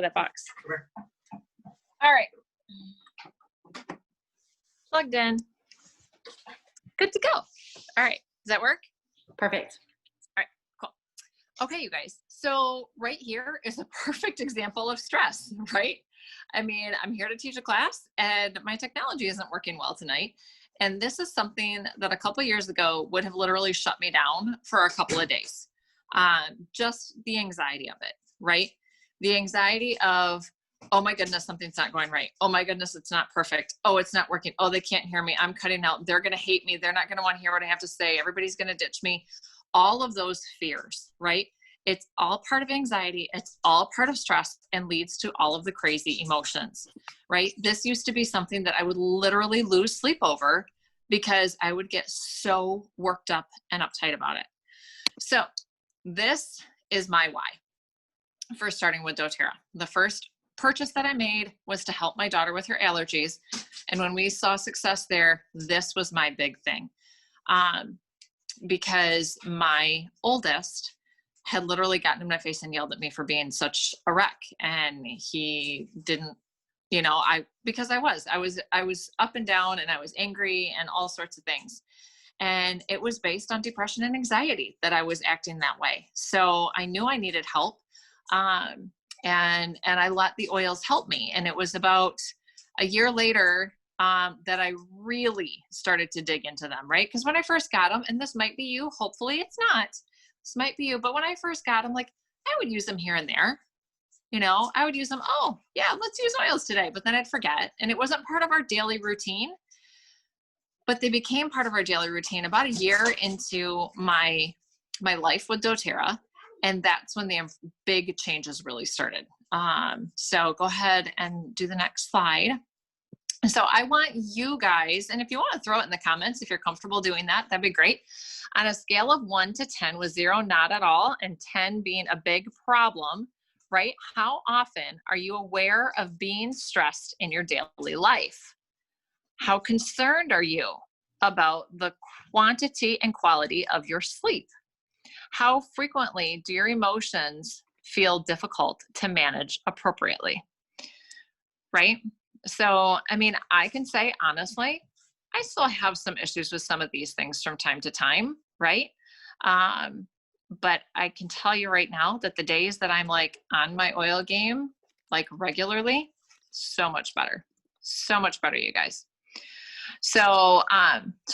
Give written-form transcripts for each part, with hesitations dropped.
that box. All right. Plugged in. Good to go. All right. Does that work? Perfect. All right, cool. Okay, you guys. So right here is a perfect example of stress, right? I mean, I'm here to teach a class and my technology isn't working well tonight. And this is something that a couple of years ago would have literally shut me down for a couple of days. Just the anxiety of it, right? The anxiety of, oh my goodness, something's not going right. Oh my goodness, it's not perfect. Oh, it's not working. Oh, they can't hear me. I'm cutting out. They're going to hate me. They're not going to want to hear what I have to say. Everybody's going to ditch me. All of those fears, right? It's all part of anxiety. It's all part of stress and leads to all of the crazy emotions, right? This used to be something that I would literally lose sleep over because I would get so worked up and uptight about it. So this is my why for starting with doTERRA. The first purchase that I made was to help my daughter with her allergies. And when we saw success there, this was my big thing. Because my oldest had literally gotten in my face and yelled at me for being such a wreck. And he didn't, because I was up and down and I was angry and all sorts of things. And it was based on depression and anxiety that I was acting that way. So I knew I needed help. And I let the oils help me. And it was about a year later that I really started to dig into them, right? Because when I first got them, and this might be you, hopefully it's not, this might be you, but when I first got them, like I would use them here and there, I would use them, oh yeah, let's use oils today, but then I'd forget. And it wasn't part of our daily routine, but they became part of our daily routine about a year into my life with doTERRA. And that's when the big changes really started. So go ahead and do the next slide. So I want you guys, and if you want to throw it in the comments, if you're comfortable doing that, that'd be great. On a scale of 1 to 10, with 0 not at all, and 10 being a big problem, right? How often are you aware of being stressed in your daily life? How concerned are you about the quantity and quality of your sleep? How frequently do your emotions feel difficult to manage appropriately? Right? So, I mean, I can say honestly, I still have some issues with some of these things from time to time, right? But I can tell you right now that the days that I'm like on my oil game, like regularly, so much better, you guys. So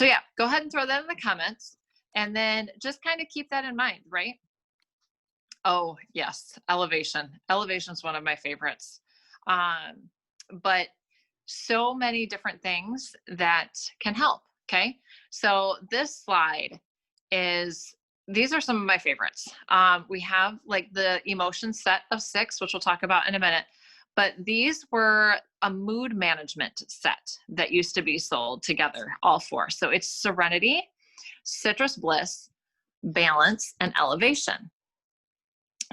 yeah, go ahead and throw that in the comments and then just kind of keep that in mind, right? Oh yes, elevation. Elevation is one of my favorites. But so many different things that can help. Okay. So this slide these are some of my favorites. We have like the emotion set of 6, which we'll talk about in a minute, but these were a mood management set that used to be sold together, all 4. So it's Serenity, Citrus Bliss, Balance, and Elevation.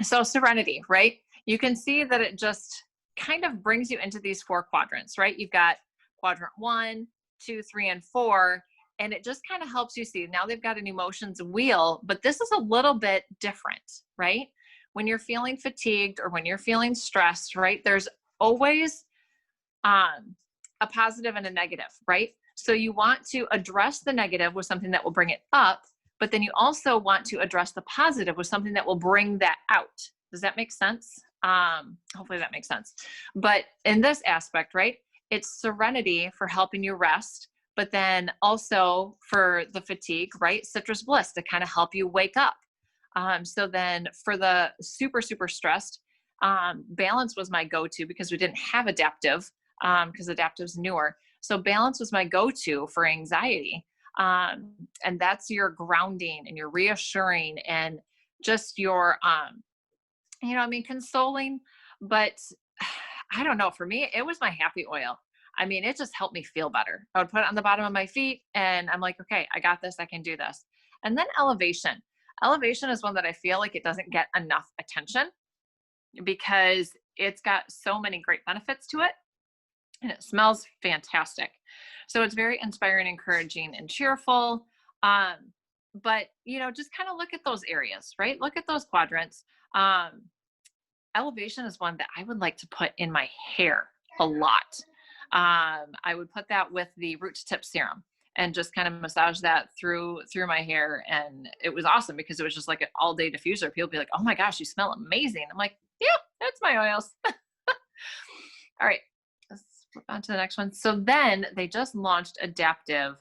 So Serenity, right? You can see that it just kind of brings you into these 4 quadrants, right? You've got quadrant 1, 2, 3, and 4, and it just kind of helps you see. Now they've got an emotions wheel, but this is a little bit different, right? When you're feeling fatigued or when you're feeling stressed, right? There's always a positive and a negative, right? So you want to address the negative with something that will bring it up, but then you also want to address the positive with something that will bring that out. Does that make sense? Hopefully that makes sense. But in this aspect, right, it's Serenity for helping you rest, but then also for the fatigue, right, Citrus Bliss to kind of help you wake up. So then for the super, super stressed, Balance was my go-to because we didn't have Adaptive, because Adaptive's newer. So Balance was my go-to for anxiety. And that's your grounding and your reassuring and just your, consoling, but I don't know, for me, it was my happy oil. I mean, it just helped me feel better. I would put it on the bottom of my feet and I'm like, okay, I got this, I can do this. And then Elevation. Elevation is one that I feel like it doesn't get enough attention because it's got so many great benefits to it and it smells fantastic. So it's very inspiring, encouraging, and cheerful. But, just kind of look at those areas, right? Look at those quadrants. Elevation is one that I would like to put in my hair a lot. I would put that with the root to tip serum and just kind of massage that through my hair. And it was awesome because it was just like an all day diffuser. People be like, oh my gosh, you smell amazing. I'm like, yeah, that's my oils. All right, let's flip on to the next one. So then they just launched Adaptive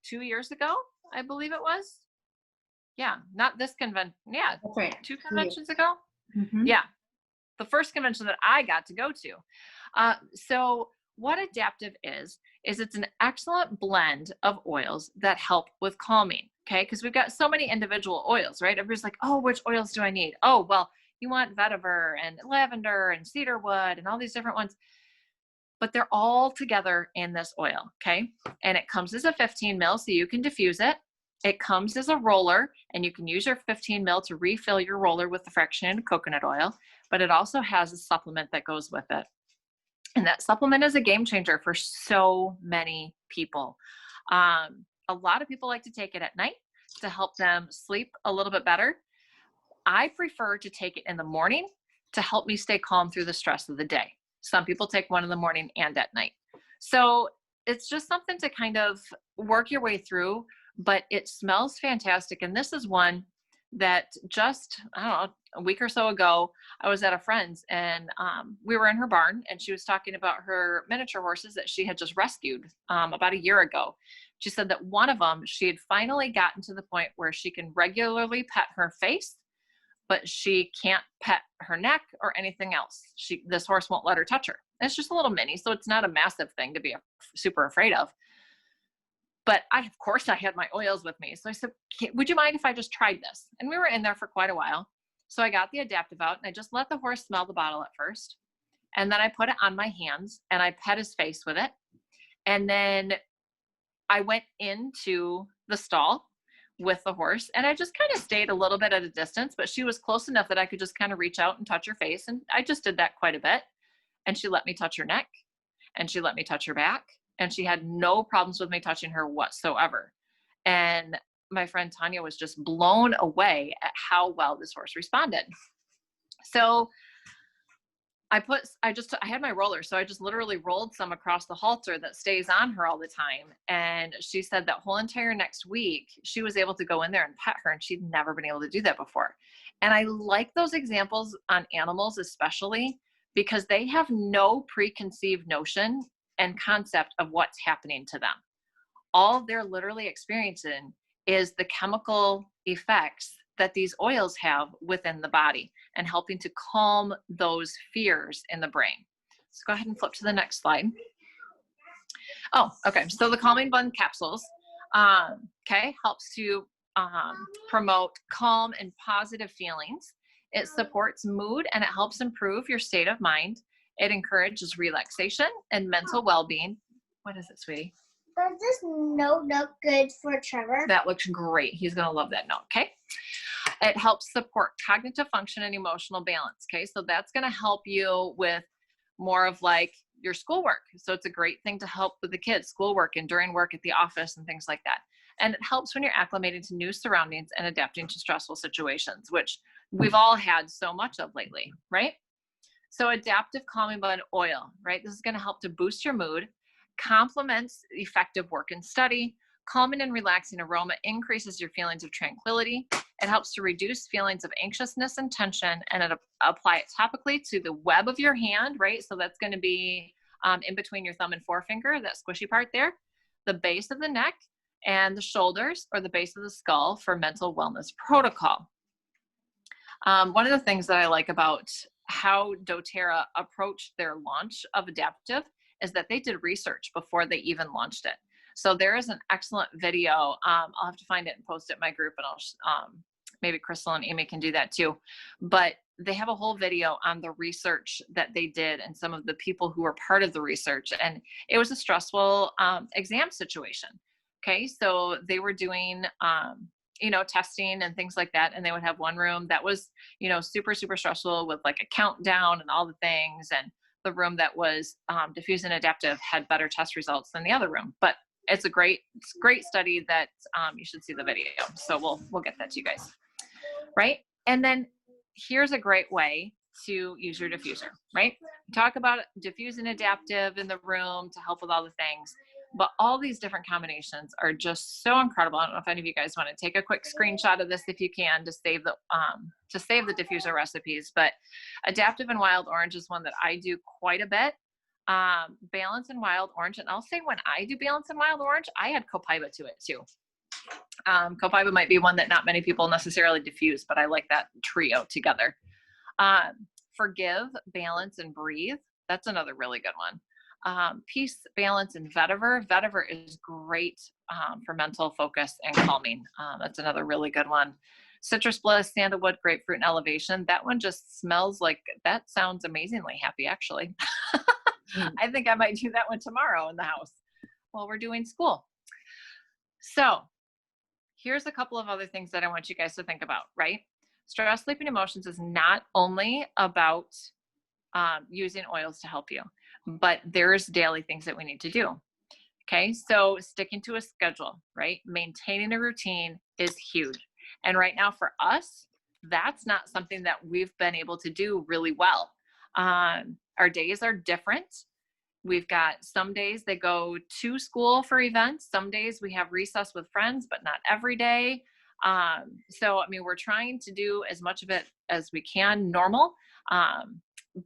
2 years ago, I believe it was. Yeah, not this convention. Yeah, That's right. 2 conventions ago. Mm-hmm. Yeah, the first convention that I got to go to. So what Adaptive is it's an excellent blend of oils that help with calming. Okay, because we've got so many individual oils, right? Everybody's like, oh, which oils do I need? Oh, well, you want vetiver and lavender and cedarwood and all these different ones, but they're all together in this oil. Okay, and it comes as a 15 ml, so you can diffuse it. It comes as a roller, and you can use your 15 ml to refill your roller with the fractionated coconut oil, but it also has a supplement that goes with it. And that supplement is a game changer for so many people. A lot of people like to take it at night to help them sleep a little bit better. I prefer to take it in the morning to help me stay calm through the stress of the day. Some people take one in the morning and at night. So it's just something to kind of work your way through, but it smells fantastic. And this is one that just, I don't know, a week or so ago, I was at a friend's and we were in her barn and she was talking about her miniature horses that she had just rescued about a year ago. She said that one of them, she had finally gotten to the point where she can regularly pet her face, but she can't pet her neck or anything else. This horse won't let her touch her. It's just a little mini, so it's not a massive thing to be super afraid of. But of course, I had my oils with me. So I said, would you mind if I just tried this? And we were in there for quite a while. So I got the Adaptive out and I just let the horse smell the bottle at first. And then I put it on my hands and I pet his face with it. And then I went into the stall with the horse and I just kind of stayed a little bit at a distance, but she was close enough that I could just kind of reach out and touch her face. And I just did that quite a bit. And she let me touch her neck and she let me touch her back. And she had no problems with me touching her whatsoever. And my friend Tanya was just blown away at how well this horse responded. So I had my roller. So I just literally rolled some across the halter that stays on her all the time. And she said that whole entire next week, she was able to go in there and pet her and she'd never been able to do that before. And I like those examples on animals, especially because they have no preconceived notion and concept of what's happening to them. All they're literally experiencing is the chemical effects that these oils have within the body and helping to calm those fears in the brain. Let's go ahead and flip to the next slide. Oh, okay. So the Calming Blend capsules, helps to promote calm and positive feelings. It supports mood and it helps improve your state of mind. It encourages relaxation and mental well-being. What is it, sweetie? Does this note look good for Trevor? That looks great. He's going to love that note, okay? It helps support cognitive function and emotional balance, okay? So that's going to help you with more of like your schoolwork. So it's a great thing to help with the kids' schoolwork and during work at the office and things like that. And it helps when you're acclimating to new surroundings and adapting to stressful situations, which we've all had so much of lately, right? So Adaptive Calming Blend oil, right? This is going to help to boost your mood, complements effective work and study. Calming and relaxing aroma increases your feelings of tranquility. It helps to reduce feelings of anxiousness and tension, and it apply it topically to the web of your hand, right? So that's going to be in between your thumb and forefinger, that squishy part there, the base of the neck, and the shoulders or the base of the skull for mental wellness protocol. One of the things that I like about how doTERRA approached their launch of Adaptive is that they did research before they even launched it. So there is an excellent video. I'll have to find it and post it in my group, and I'll maybe Crystal and Amy can do that too. But they have a whole video on the research that they did and some of the people who were part of the research. And it was a stressful exam situation. Okay, so they were doing testing and things like that. And they would have one room that was, super, super stressful with like a countdown and all the things. And the room that was diffuse and adaptive had better test results than the other room. But it's a great study that you should see the video. So we'll get that to you guys. Right. And then here's a great way to use your diffuser, right? Talk about diffusing adaptive in the room to help with all the things, but all these different combinations are just so incredible. I don't know if any of you guys want to take a quick screenshot of this if you can to save the diffuser recipes. But adaptive and wild orange is one that I do quite a bit. Balance and wild orange, and I'll say when I do balance and wild orange, I add copaiba to it too. Copaiba might be one that not many people necessarily diffuse, but I like that trio together. Forgive, balance, and breathe. That's another really good one. Peace, balance, and vetiver. Vetiver is great for mental focus and calming. That's another really good one. Citrus bliss, sandalwood, grapefruit, and elevation. That one just smells like, that sounds amazingly happy, actually. I think I might do that one tomorrow in the house while we're doing school. So here's a couple of other things that I want you guys to think about, right? Stress, sleep, and emotions is not only about using oils to help you, but there's daily things that we need to do. Okay, so sticking to a schedule, right? Maintaining a routine is huge. And right now for us, that's not something that we've been able to do really well. Our days are different. We've got some days they go to school for events. Some days we have recess with friends, but not every day. So, I mean, we're trying to do as much of it as we can normal.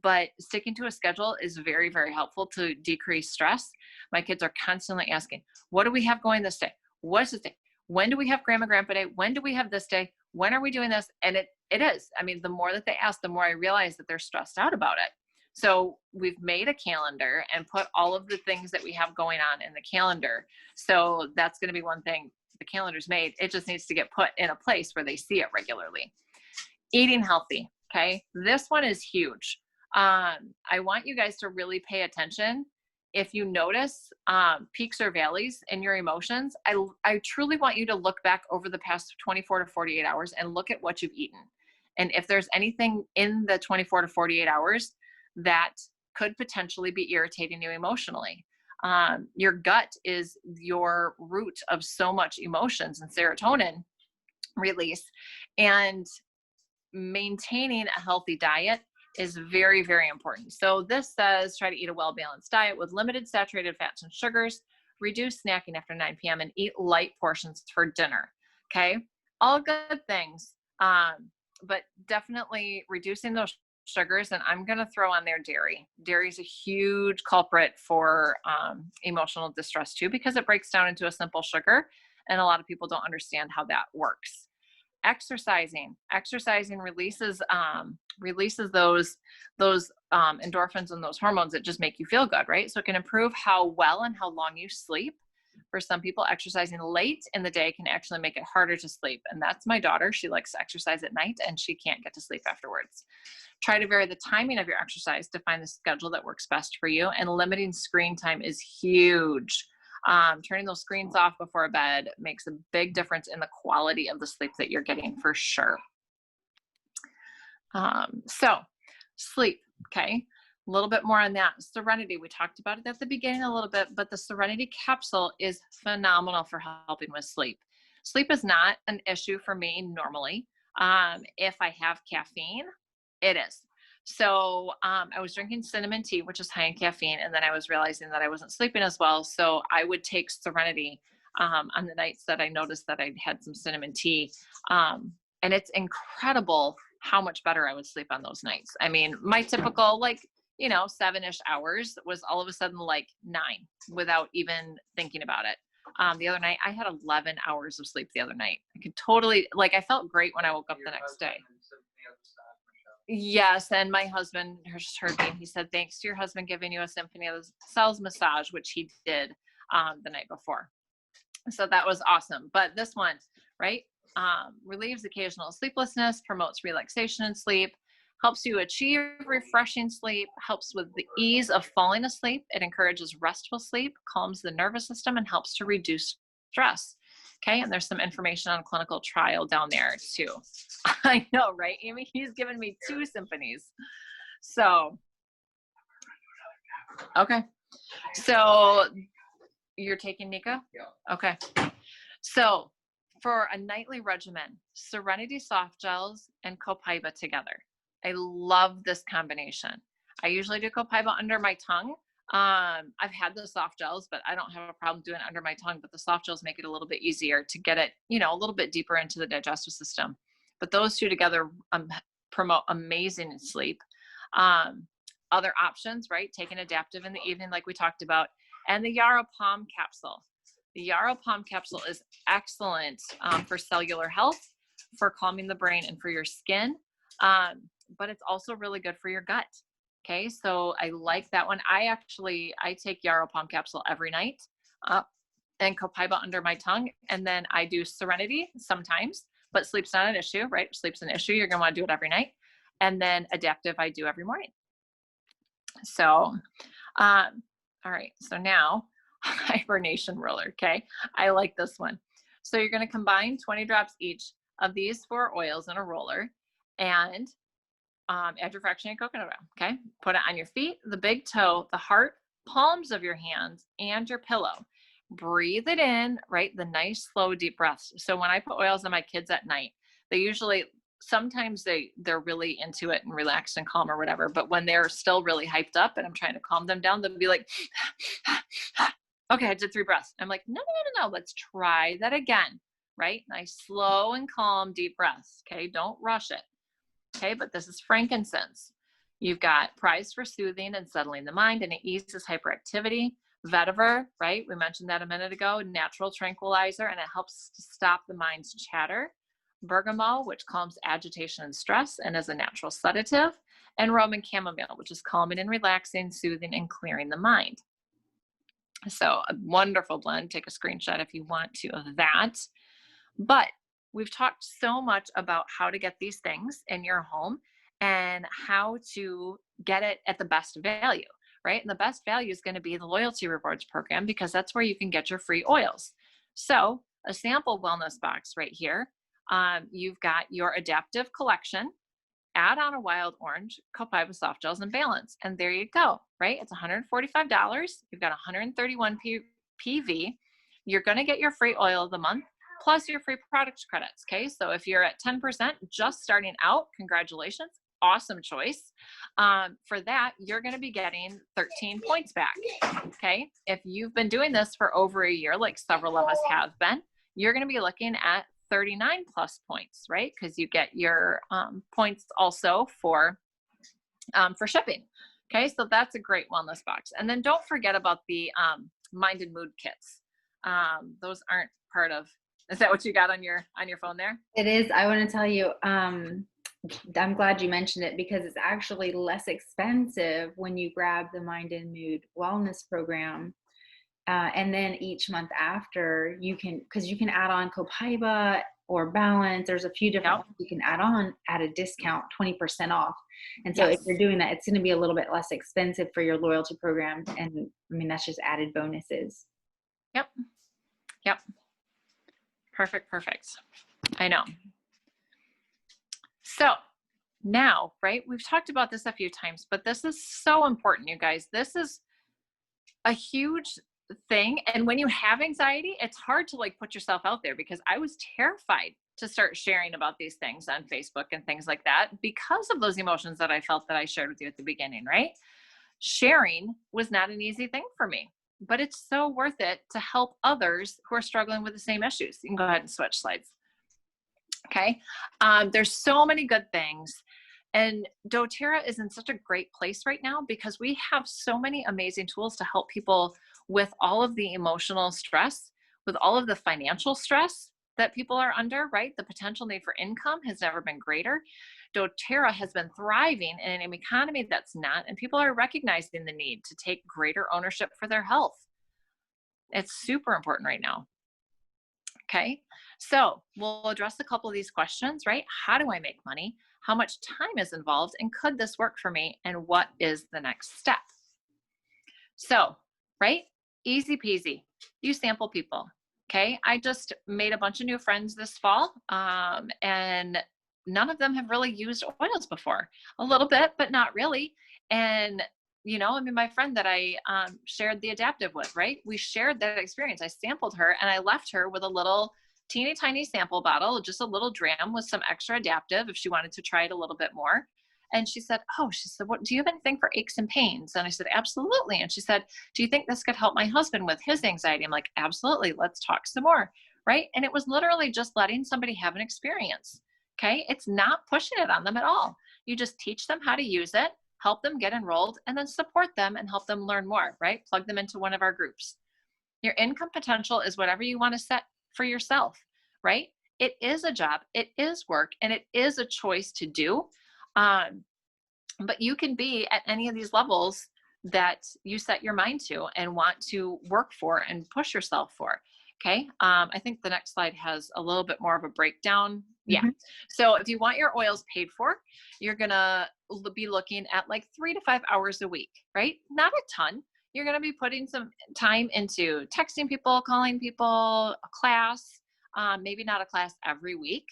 But sticking to a schedule is very, very helpful to decrease stress. My kids are constantly asking, what do we have going this day? What's this day? When do we have grandma, grandpa day? When do we have this day? When are we doing this? And it is, I mean, the more that they ask, the more I realize that they're stressed out about it. So we've made a calendar and put all of the things that we have going on in the calendar. So that's going to be one thing. The calendar's made. It just needs to get put in a place where they see it regularly. Eating healthy. Okay. This one is huge. I want you guys to really pay attention. If you notice peaks or valleys in your emotions, I truly want you to look back over the past 24 to 48 hours and look at what you've eaten. And if there's anything in the 24 to 48 hours that could potentially be irritating you emotionally. Your gut is your root of so much emotions and serotonin release, and maintaining a healthy diet is very, very important. So this says try to eat a well-balanced diet with limited saturated fats and sugars, reduce snacking after 9 p.m. and eat light portions for dinner. Okay. All good things. But definitely reducing those sugars, and I'm going to throw on there dairy. Dairy is a huge culprit for emotional distress too, because it breaks down into a simple sugar, and a lot of people don't understand how that works. Exercising releases those endorphins and those hormones that just make you feel good, right? So it can improve how well and how long you sleep. For some people, exercising late in the day can actually make it harder to sleep. And that's my daughter. She likes to exercise at night and she can't get to sleep afterwards. Try to vary the timing of your exercise to find the schedule that works best for you. And limiting screen time is huge. Turning those screens off before bed makes a big difference in the quality of the sleep that you're getting for sure. So sleep, okay. A little bit more on that. Serenity, we talked about it at the beginning a little bit, but the Serenity capsule is phenomenal for helping with sleep. Sleep is not an issue for me normally. If I have caffeine, it is. So I was drinking cinnamon tea, which is high in caffeine, and then I was realizing that I wasn't sleeping as well. So I would take Serenity on the nights that I noticed that I'd had some cinnamon tea. And it's incredible how much better I would sleep on those nights. I mean, my typical 7-ish hours was all of a sudden like 9 without even thinking about it. The other night I had 11 hours of sleep the other night. I could totally, I felt great when I woke up the next day. Yes, and my husband just heard me. He said, thanks to your husband giving you a Symphony of the Cells massage, which he did the night before. So that was awesome. But this one, right, relieves occasional sleeplessness, promotes relaxation and sleep, helps you achieve refreshing sleep, helps with the ease of falling asleep. It encourages restful sleep, calms the nervous system, and helps to reduce stress. Okay, and there's some information on clinical trial down there too. I know, right, Amy? He's given me 2 symphonies. So, okay. So you're taking Nika? Yeah. Okay. So for a nightly regimen, Serenity soft gels and Copaiba together. I love this combination. I usually do copaiba under my tongue. I've had the soft gels, but I don't have a problem doing it under my tongue, but the soft gels make it a little bit easier to get it, a little bit deeper into the digestive system. But those two together promote amazing sleep. Other options, right? Take an adaptive in the evening, like we talked about, and the Yarrow Palm capsule. The Yarrow Palm capsule is excellent for cellular health, for calming the brain, and for your skin. But it's also really good for your gut. Okay, so I like that one. I take Yarrow Palm capsule every night, and copaiba under my tongue. And then I do Serenity sometimes, but sleep's not an issue, right? Sleep's an issue. You're gonna wanna do it every night. And then adaptive I do every morning. So, all right, so now hibernation roller, okay? I like this one. So you're gonna combine 20 drops each of these 4 oils in a roller, and add your fractionated coconut oil, okay? Put it on your feet, the big toe, the heart, palms of your hands, and your pillow. Breathe it in, right? The nice, slow, deep breaths. So when I put oils on my kids at night, sometimes they're really into it and relaxed and calm or whatever, but when they're still really hyped up and I'm trying to calm them down, they'll be like, okay, I did 3 breaths. I'm like, no, let's try that again, right? Nice, slow and calm, deep breaths, okay? Don't rush it. Okay, but this is frankincense. You've got prized for soothing and settling the mind, and it eases hyperactivity. Vetiver, right? We mentioned that a minute ago, natural tranquilizer, and it helps to stop the mind's chatter. Bergamot, which calms agitation and stress and is a natural sedative. And Roman chamomile, which is calming and relaxing, soothing, and clearing the mind. So a wonderful blend. Take a screenshot if you want to of that. But we've talked so much about how to get these things in your home and how to get it at the best value, right? And the best value is going to be the loyalty rewards program, because that's where you can get your free oils. So a sample wellness box right here. You've got your adaptive collection, add on a wild orange, copaiba soft gels, and balance. And there you go, right? It's $145. You've got 131 PV. You're going to get your free oil of the month, plus your free product credits, okay? So if you're at 10% just starting out, congratulations, awesome choice. For that, you're gonna be getting 13 points back, okay? If you've been doing this for over a year, like several of us have been, you're gonna be looking at 39 plus points, right? Because you get your points also for shipping, okay? So that's a great wellness box. And then don't forget about the mind and mood kits. Those aren't part of. Is that what you got on your phone there? It is. I want to tell you, I'm glad you mentioned it, because it's actually less expensive when you grab the Mind and Mood Wellness Program. And then each month after, because you can add on copaiba or balance. There's a few different ones you can add on at a discount, 20% off. And so if you're doing that, it's going to be a little bit less expensive for your loyalty program. And I mean, that's just added bonuses. Yep. Perfect. I know. So now, right, we've talked about this a few times, but this is so important, you guys. This is a huge thing. And when you have anxiety, it's hard to put yourself out there, because I was terrified to start sharing about these things on Facebook and things like that, because of those emotions that I felt that I shared with you at the beginning, right? Sharing was not an easy thing for me, but it's so worth it to help others who are struggling with the same issues. You can go ahead and switch slides. Okay. There's so many good things. And doTERRA is in such a great place right now, because we have so many amazing tools to help people with all of the emotional stress, with all of the financial stress that people are under, right? The potential need for income has never been greater. doTERRA has been thriving in an economy that's not, and people are recognizing the need to take greater ownership for their health. It's super important right now. Okay, so we'll address a couple of these questions, right? How do I make money? How much time is involved? And could this work for me? And what is the next step? So, right, easy peasy. You sample people. Okay, I just made a bunch of new friends this fall, and none of them have really used oils before. A little bit, but not really. And my friend that I shared the adaptive with, right? We shared that experience. I sampled her, and I left her with a little teeny tiny sample bottle, just a little dram with some extra adaptive if she wanted to try it a little bit more. And she said, what, do you have anything for aches and pains? And I said, absolutely. And she said, do you think this could help my husband with his anxiety? I'm like, absolutely. Let's talk some more. Right. And it was literally just letting somebody have an experience. Okay. It's not pushing it on them at all. You just teach them how to use it, help them get enrolled, and then support them and help them learn more, right? Plug them into one of our groups. Your income potential is whatever you want to set for yourself, right? It is a job, it is work, and it is a choice to do. But you can be at any of these levels that you set your mind to and want to work for and push yourself for. Okay. I think the next slide has a little bit more of a breakdown. Yeah. So if you want your oils paid for, you're going to be looking at like 3 to 5 hours a week, right? Not a ton. You're going to be putting some time into texting people, calling people, a class, maybe not a class every week,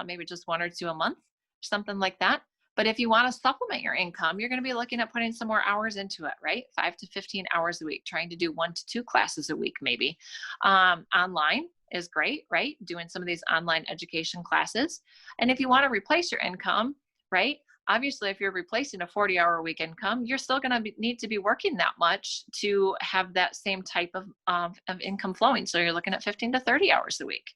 maybe just 1 or 2 a month, something like that. But if you want to supplement your income, you're going to be looking at putting some more hours into it, right? 5 to 15 hours a week, trying to do 1 to 2 classes a week, maybe. Online is great, right? Doing some of these online education classes. And if you want to replace your income, right? Obviously, if you're replacing a 40-hour-a-week income, you're still going to need to be working that much to have that same type of income flowing. So you're looking at 15 to 30 hours a week.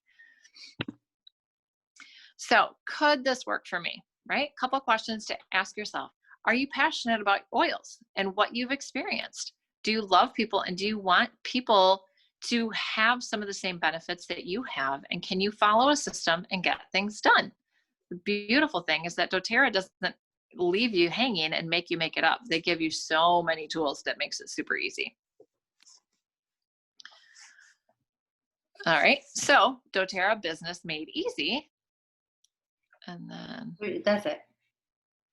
So could this work for me, right? Couple questions to ask yourself. Are you passionate about oils and what you've experienced? Do you love people, and do you want people to have some of the same benefits that you have? And can you follow a system and get things done? The beautiful thing is that doTERRA doesn't leave you hanging and make you make it up. They give you so many tools that makes it super easy. All right, so doTERRA Business Made Easy. And then That's it.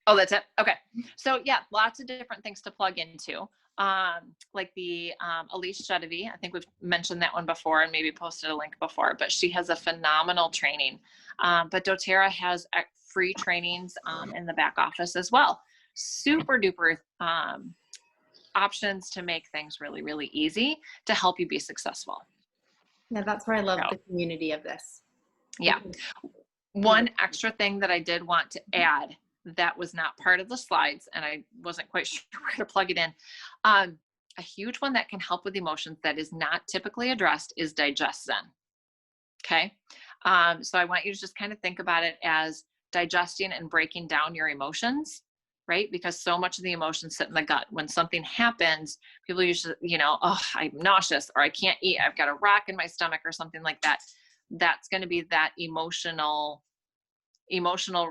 Oh, that's it. Okay. So yeah, lots of different things to plug into. Like the Elise Genevieve, I think we've mentioned that one before and maybe posted a link before, but she has a phenomenal training. But doTERRA has free trainings in the back office as well. Super duper options to make things really, really easy to help you be successful. Yeah, that's why I love the community of this. Yeah. One extra thing that I did want to add that was not part of the slides, and I wasn't quite sure where to plug it in. A huge one that can help with emotions that is not typically addressed is DigestZen. Okay. So I want you to just kind of think about it as digesting and breaking down your emotions, right? Because so much of the emotions sit in the gut. When something happens, people usually, oh, I'm nauseous, or I can't eat, I've got a rock in my stomach or something like that. That's going to be that emotional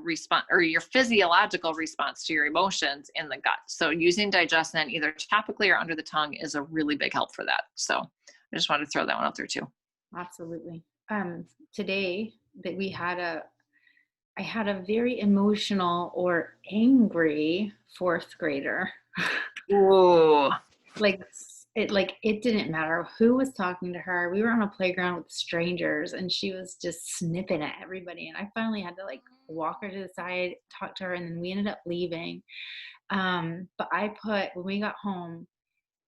response, or your physiological response to your emotions in the gut. So using DigestZen either topically or under the tongue is a really big help for that. So I just wanted to throw that one out there too. Absolutely. Today that I had a very emotional or angry 4th grader. Ooh. It didn't matter who was talking to her. We were on a playground with strangers and she was just snipping at everybody. And I finally had to walk her to the side, talk to her, and then we ended up leaving. But when we got home,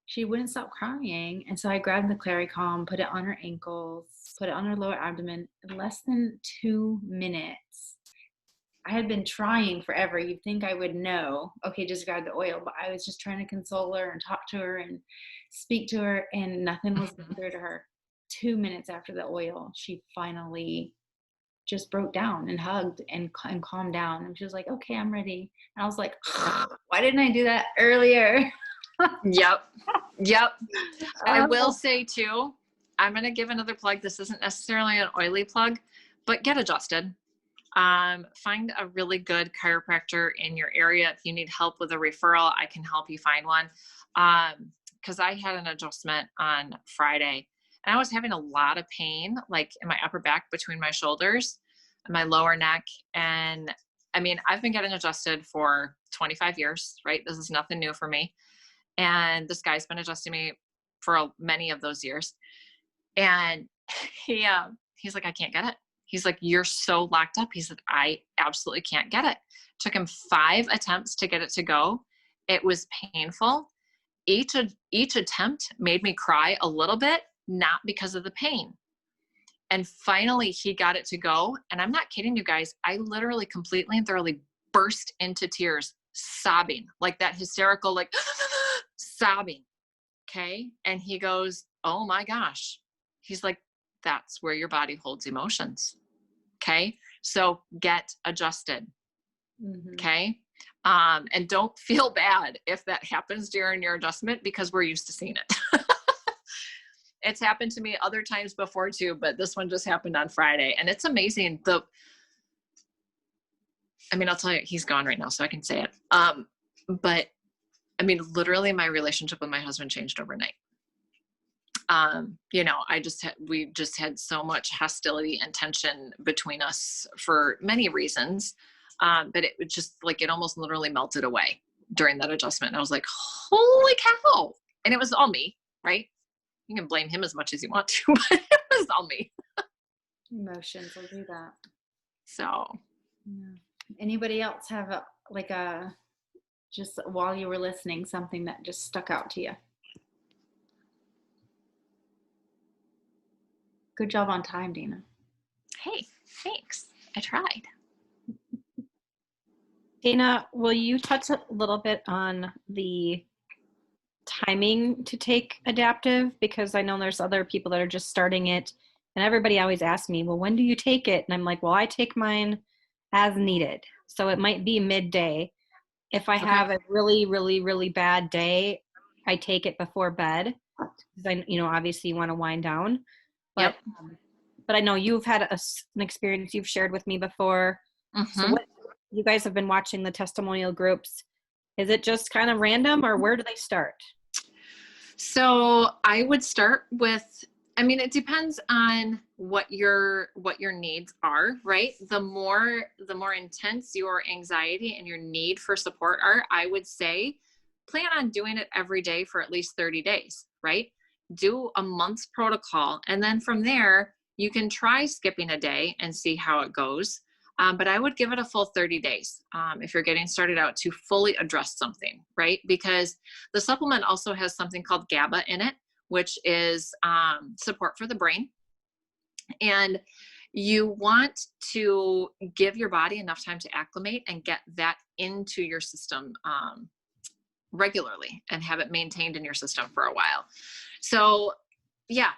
she wouldn't stop crying. And so I grabbed the Claricalm, put it on her ankles, put it on her lower abdomen. In less than 2 minutes, I had been trying forever. You'd think I would know, okay, just grab the oil. But I was just trying to console her and talk to her and speak to her, and nothing was clear to her. 2 minutes after the oil, she finally just broke down and hugged and calmed down. And she was like, okay, I'm ready. And I was like, why didn't I do that earlier? Yep. I will say too, I'm going to give another plug. This isn't necessarily an oily plug, but get adjusted. Find a really good chiropractor in your area. If you need help with a referral, I can help you find one. Cause I had an adjustment on Friday and I was having a lot of pain, like in my upper back between my shoulders and my lower neck. And I mean, I've been getting adjusted for 25 years, right? This is nothing new for me. And this guy's been adjusting me for many of those years. And he's like, I can't get it. He's like, you're so locked up. He said, I absolutely can't get it. Took him 5 attempts to get it to go. It was painful. Each attempt made me cry a little bit, not because of the pain. And finally he got it to go. And I'm not kidding you guys. I literally completely and thoroughly burst into tears, sobbing, like that hysterical, like sobbing. Okay. And he goes, oh my gosh. He's like, that's where your body holds emotions. Okay. So get adjusted. Mhm. Okay. And don't feel bad if that happens during your adjustment, because we're used to seeing it. It's happened to me other times before too, but this one just happened on Friday, and it's amazing. I'll tell you, he's gone right now, so I can say it. But I mean, literally my relationship with my husband changed overnight. We just had so much hostility and tension between us for many reasons. But it was just like, it almost literally melted away during that adjustment. And I was like, holy cow. And it was all me, right? You can blame him as much as you want to, but it was all me. Emotions will do that. So Yeah. Anybody else have just while you were listening, something that just stuck out to you? Good job on time, Dana. hey, thanks. I tried. Dana, will you touch a little bit on the timing to take adaptive? Because I know there's other people that are just starting it, and everybody always asks me, well, when do you take it? And I'm like, well, I take mine as needed. So it might be midday. If I have a really, really, really bad day, I take it before bed, because obviously you want to wind down. But, but I know you've had an experience you've shared with me before. Mm-hmm. So what, you guys have been watching the testimonial groups. Is it just kind of random, or where do they start? So I would start with, it depends on what your needs are, right? The more intense your anxiety and your need for support are, I would say plan on doing it every day for at least 30 days, right? Do a month's protocol. And then from there, you can try skipping a day and see how it goes. But I would give it a full 30 days if you're getting started out, to fully address something, right? Because the supplement also has something called GABA in it, which is support for the brain. And you want to give your body enough time to acclimate and get that into your system regularly and have it maintained in your system for a while. So yeah,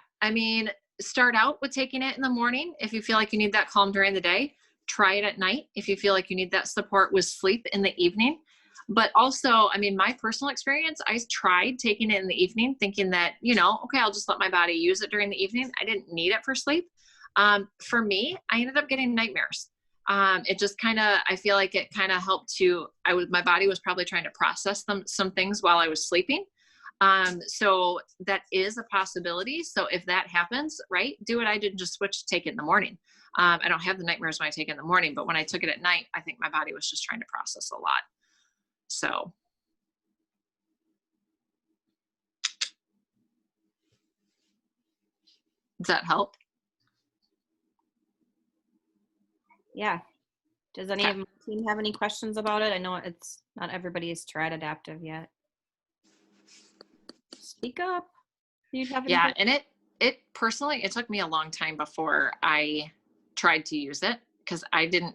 start out with taking it in the morning. If you feel like you need that calm during the day, try it at night. If you feel like you need that support with sleep in the evening. But also, my personal experience, I tried taking it in the evening thinking that, okay, I'll just let my body use it during the evening. I didn't need it for sleep. For me, I ended up getting nightmares. It just I feel like it helped my body was probably trying to process some things while I was sleeping. So that is a possibility. So if that happens, right, do what I did and just switch to take it in the morning. I don't have the nightmares when I take it in the morning, but when I took it at night, I think my body was just trying to process a lot. So. Does that help? Yeah. Does any of my team have any questions about it? I know it's not everybody has tried adaptive yet. Speak up. You'd have yeah, and it personally, it took me a long time before I tried to use it, because when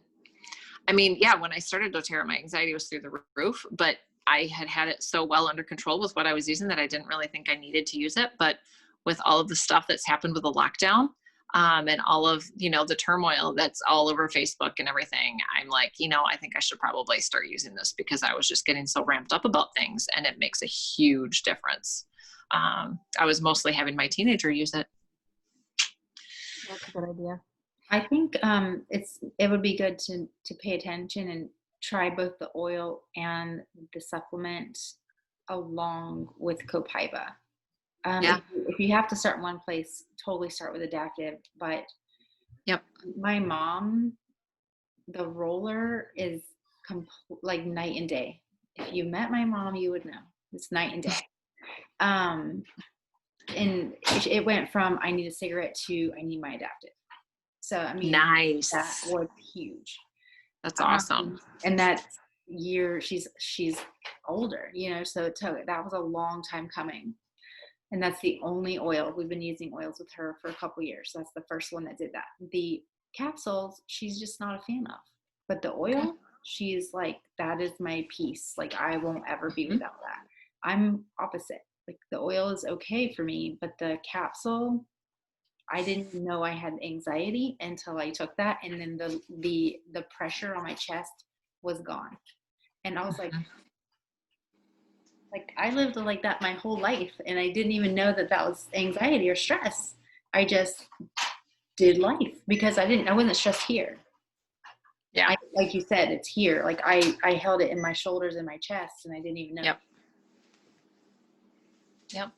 I started doTERRA, my anxiety was through the roof, but I had it so well under control with what I was using that I didn't really think I needed to use it. But with all of the stuff that's happened with the lockdown, and all of, the turmoil that's all over Facebook and everything, I'm like, I think I should probably start using this, because I was just getting so ramped up about things, and it makes a huge difference. I was mostly having my teenager use it. That's a good idea. I think it would be good to pay attention and try both the oil and the supplement along with Copaiba. If you have to start in one place, totally start with adaptive. But my mom, the roller is like night and day. If you met my mom, you would know. It's night and day. And it went from I need a cigarette to I need my adaptive. So nice. That was huge. That's awesome. And that year she's older, so that was a long time coming. And that's the only oil. We've been using oils with her for a couple years. That's the first one that did that. The capsules, she's just not a fan of. But the oil, she's like, that is my peace. Like, I won't ever be Mhm. without that. I'm opposite. Like, the oil is okay for me, but the capsule, I didn't know I had anxiety until I took that, and then the pressure on my chest was gone. And I was Mhm. like I lived like that my whole life, and I didn't even know that that was anxiety or stress. I just did life because I wasn't stressed here. Yeah. Like you said, it's here. Like I held it in my shoulders and my chest, and I didn't even know. Yep. Yep.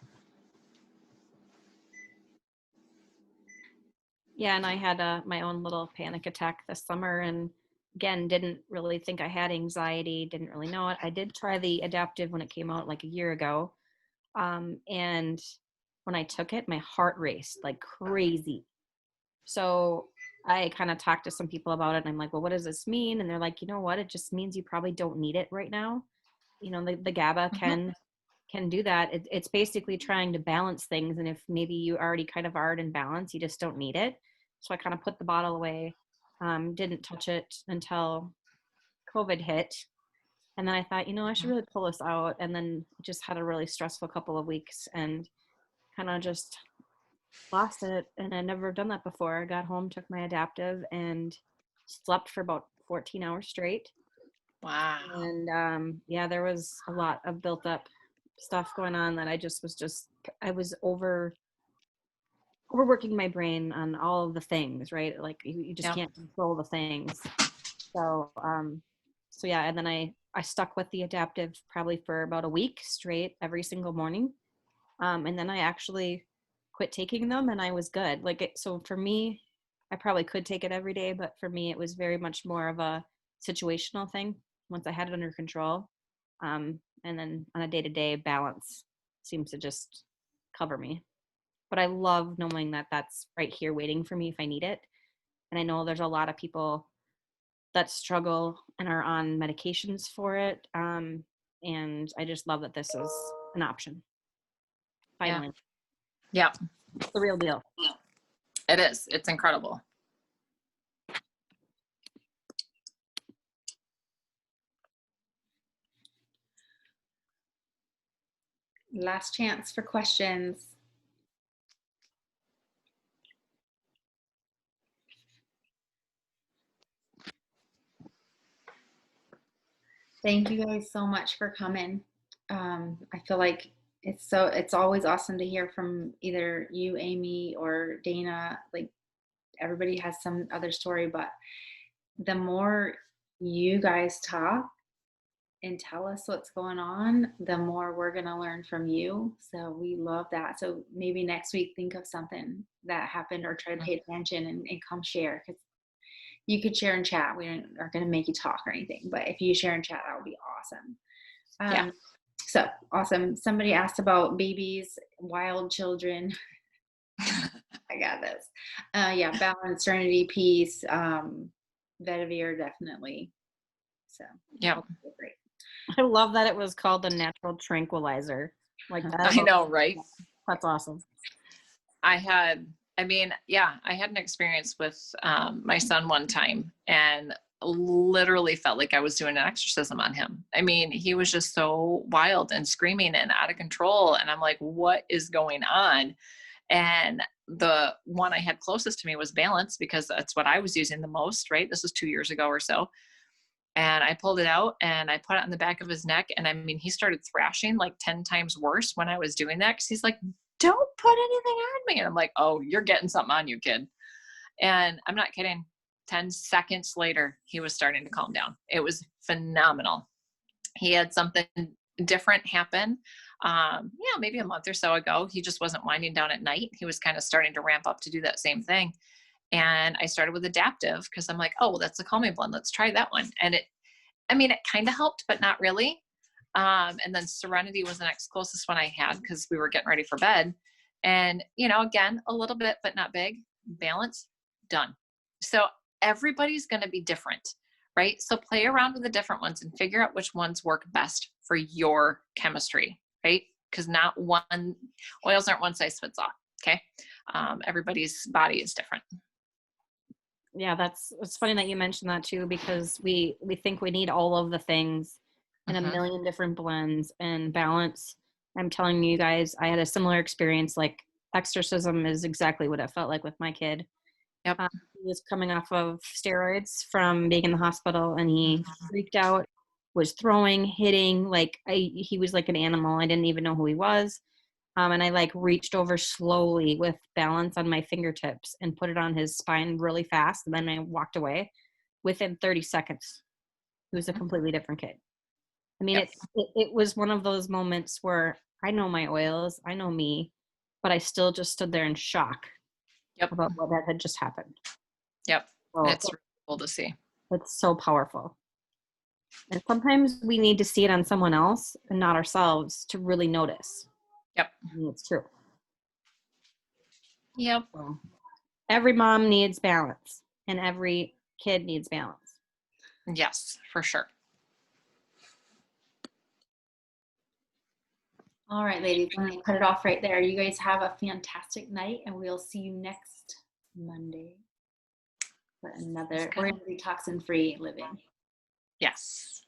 Yeah, and I had my own little panic attack this summer, and again, didn't really think I had anxiety, didn't really know it. I did try the adaptive when it came out like a year ago. And when I took it, my heart raced like crazy. So I kind of talked to some people about it, and I'm like, well, what does this mean? And they're like, you know what? It just means you probably don't need it right now. You know, the GABA Mhm. can do that. It's basically trying to balance things. And if maybe you already kind of are in balance, you just don't need it. So I kind of put the bottle away, didn't touch it until COVID hit. And then I thought, you know, I should really pull this out. And then just had a really stressful couple of weeks and kind of just lost it. And I'd never done that before. I got home, took my adaptive, and slept for about 14 hours straight. Wow. And yeah, there was a lot of built up stuff going on that I was overworking my brain on all of the things, right? Like you just Yep. can't control the things. So so yeah, and then I stuck with the adaptive probably for about a week straight every single morning. And then I actually quit taking them, and I was good. So for me, I probably could take it every day, but for me it was very much more of a situational thing once I had it under control. And then on a day-to-day, balance seems to just cover me. But I love knowing that that's right here waiting for me if I need it. And I know there's a lot of people that struggle and are on medications for it. And I just love that this is an option. Yeah. Finally, Yeah. the real deal. It is. It's incredible. Last chance for questions. Thank you guys so much for coming. I feel like it's always awesome to hear from either you, Amy, or Dana. Like, everybody has some other story, but the more you guys talk and tell us what's going on, the more we're going to learn from you. So we love that. So maybe next week, think of something that happened or try to pay attention and come share, because you could share and chat. We aren't going to make you talk or anything, but if you share and chat, that would be awesome. Yeah. So awesome. Somebody asked about babies, wild children. I got this. Yeah, balance, serenity, peace, Vetiver, definitely. So Yep. great. I love that it was called the natural tranquilizer. Like that. I know, right? That's awesome. I had an experience with my son one time, and literally felt like I was doing an exorcism on him. I mean, he was just so wild and screaming and out of control. And I'm like, what is going on? And the one I had closest to me was Balance, because that's what I was using the most, right? This was 2 years ago or so. And I pulled it out and I put it on the back of his neck. And I mean, he started thrashing like 10 times worse when I was doing that. Cause he's like, don't put anything on me. And I'm like, oh, you're getting something on you, kid. And I'm not kidding. 10 seconds later, he was starting to calm down. It was phenomenal. He had something different happen. Maybe a month or so ago. He just wasn't winding down at night. He was kind of starting to ramp up to do that same thing. And I started with adaptive because I'm like, oh, well, that's a calming blend. Let's try that one. And it kind of helped, but not really. And then Serenity was the next closest one I had because we were getting ready for bed. And, again, a little bit, but not big. Balance, done. So everybody's going to be different, right? So play around with the different ones and figure out which ones work best for your chemistry, right? Because oils aren't one size fits all. Okay. Everybody's body is different. Yeah, it's funny that you mentioned that too, because we think we need all of the things in a Mhm. million different blends and balance. I'm telling you guys, I had a similar experience. Like exorcism is exactly what it felt like with my kid. Yep. He was coming off of steroids from being in the hospital, and he freaked out, was throwing, hitting, like he was like an animal. I didn't even know who he was. And I like reached over slowly with balance on my fingertips and put it on his spine really fast. And then I walked away. Within 30 seconds, he was a completely different kid. I mean, Yep. it was one of those moments where I know my oils, I know me, but I still just stood there in shock Yep. about what that had just happened. Yep. So It's really cool to see. it's so powerful. And sometimes we need to see it on someone else and not ourselves to really notice. Yep. And it's true. Yep. So every mom needs balance, and every kid needs balance. Yes, for sure. All right, ladies, I'm going to cut it off right there. You guys have a fantastic night, and we'll see you next Monday for another, we're going to be toxin-free living. Yes.